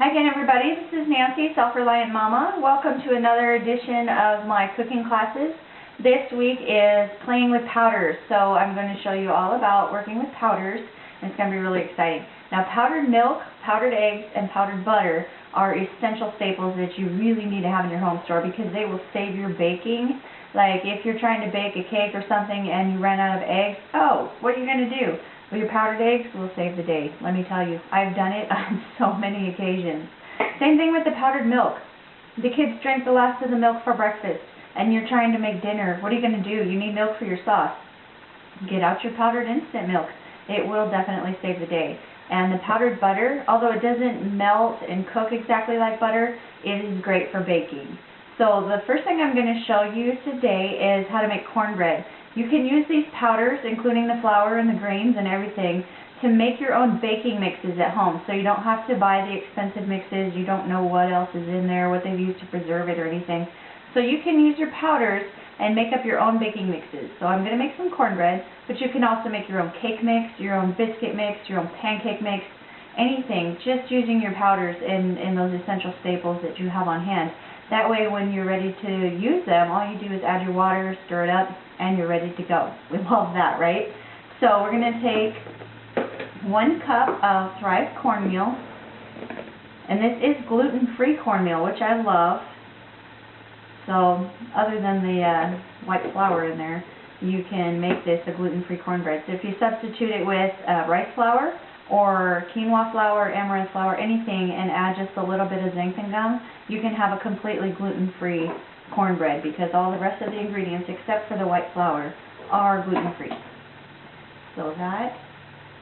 Hi again, everybody. This is Nancy, Self-Reliant Mama. Welcome to another edition of my cooking classes. This week is playing with powders, so I'm going to show you all about working with powders, and it's going to be really exciting. Now, powdered milk, powdered eggs, and powdered butter are essential staples that you really need to have in your home store because they will save your baking. Like if you're trying to bake a cake or something and you run out of eggs, what are you going to do? Well, your powdered eggs will save the day. Let me tell you, I've done it on so many occasions. Same thing with the powdered milk. The kids drink the last of the milk for breakfast, and you're trying to make dinner. What are you going to do? You need milk for your sauce. Get out your powdered instant milk. It will definitely save the day. And the powdered butter, although it doesn't melt and cook exactly like butter, it is great for baking. So the first thing I'm going to show you today is how to make cornbread. You can use these powders, including the flour and the grains and everything, to make your own baking mixes at home. So you don't have to buy the expensive mixes. You don't know what else is in there, what they've used to preserve it or anything. So you can use your powders and make up your own baking mixes. So I'm going to make some cornbread, but you can also make your own cake mix, your own biscuit mix, your own pancake mix, anything, just using your powders in those essential staples that you have on hand. That way, when you're ready to use them, all you do is add your water, stir it up, and you're ready to go. We love that, right? So we're going to take 1 cup of Thrive cornmeal, and this is gluten-free cornmeal, which I love. So other than the white flour in there, you can make this a gluten-free cornbread. So if you substitute it with rice flour or quinoa flour, amaranth flour, anything, and add just a little bit of xanthan gum, you can have a completely gluten-free cornbread because all the rest of the ingredients, except for the white flour, are gluten-free. So that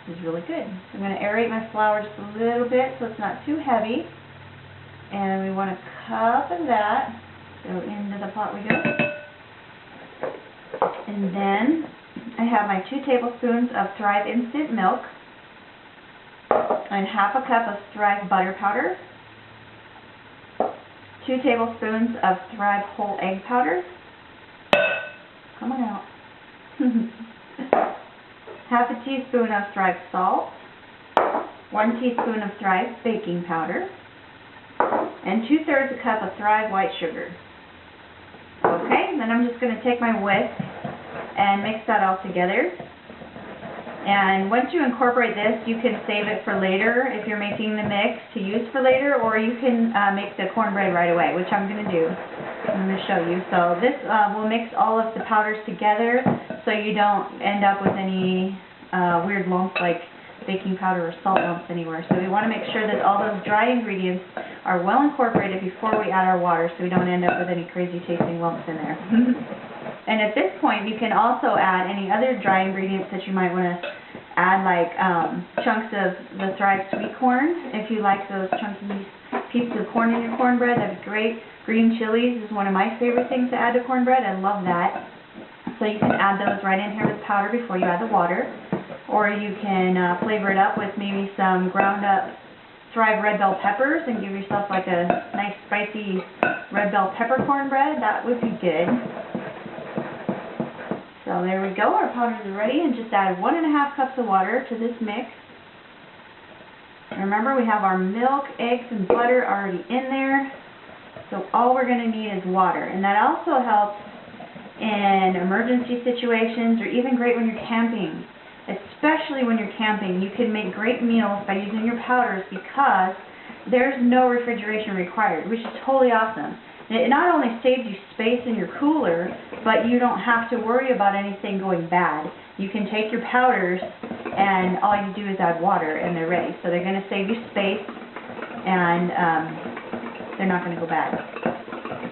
is really good. So I'm going to aerate my flour just a little bit so it's not too heavy. And we want a cup of that. So into the pot we go. And then I have my 2 tablespoons of Thrive instant milk and half a cup of Thrive butter powder, 2 tablespoons of Thrive whole egg powder. Come on out. Half a teaspoon of Thrive salt, 1 teaspoon of Thrive baking powder, and 2/3 a cup of Thrive white sugar. Okay, then I'm just going to take my whisk and mix that all together. And once you incorporate this, you can save it for later if you're making the mix to use for later, or you can make the cornbread right away, which I'm going to do. I'm going to show you. So this will mix all of the powders together so you don't end up with any weird lumps like baking powder or salt lumps anywhere. So we want to make sure that all those dry ingredients are well incorporated before we add our water so we don't end up with any crazy tasting lumps in there. And at this point, you can also add any other dry ingredients that you might want to add, like chunks of the Thrive sweet corn. If you like those chunky pieces of corn in your cornbread, that'd be great. Green chilies is one of my favorite things to add to cornbread. I love that. So you can add those right in here with powder before you add the water. Or you can flavor it up with maybe some ground up Thrive red bell peppers and give yourself like a nice spicy red bell pepper cornbread. That would be good. So there we go, our powders are ready, and just add 1.5 cups of water to this mix. And remember, we have our milk, eggs, and butter already in there, so all we're going to need is water. And that also helps in emergency situations, or even great when you're camping. Especially when you're camping, you can make great meals by using your powders because there's no refrigeration required, which is totally awesome. It not only saves you space in your cooler, but you don't have to worry about anything going bad. You can take your powders and all you do is add water and they're ready. So they're going to save you space and they're not going to go bad.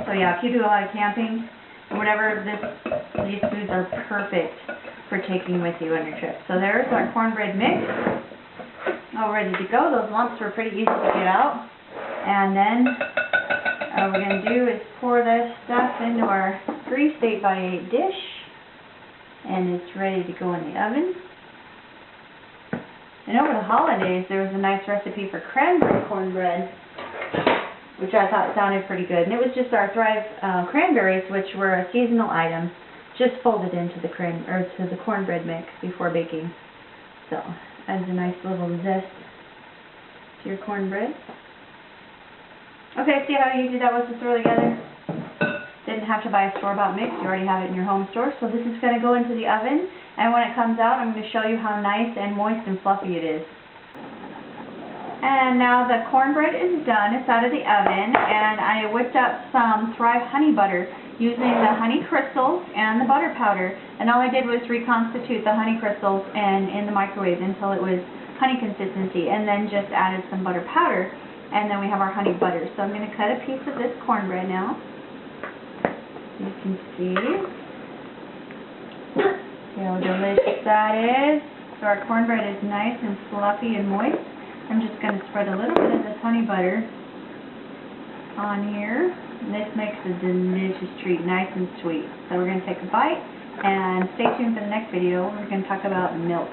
So yeah, if you do a lot of camping or whatever, these foods are perfect for taking with you on your trip. So there's our cornbread mix, all ready to go. Those lumps were pretty easy to get out. And then all we're going to do is pour this stuff into our greased 8x8 dish, and it's ready to go in the oven. And over the holidays, there was a nice recipe for cranberry cornbread, which I thought sounded pretty good. And it was just our Thrive cranberries, which were a seasonal item, just folded into the cornbread mix before baking. So adds a nice little zest to your cornbread. Okay, see how easy that was to throw together? Didn't have to buy a store-bought mix. You already have it in your home store. So this is going to go into the oven, and when it comes out, I'm going to show you how nice and moist and fluffy it is. And now the cornbread is done. It's out of the oven, and I whipped up some Thrive honey butter using the honey crystals and the butter powder. And all I did was reconstitute the honey crystals in the microwave until it was honey consistency, and then just added some butter powder, and then we have our honey butter. So I'm going to cut a piece of this cornbread now. You can see how delicious that is. So our cornbread is nice and fluffy and moist. I'm just going to spread a little bit of this honey butter on here. And this makes a delicious treat, nice and sweet. So we're going to take a bite, and stay tuned for the next video. We're going to talk about milk.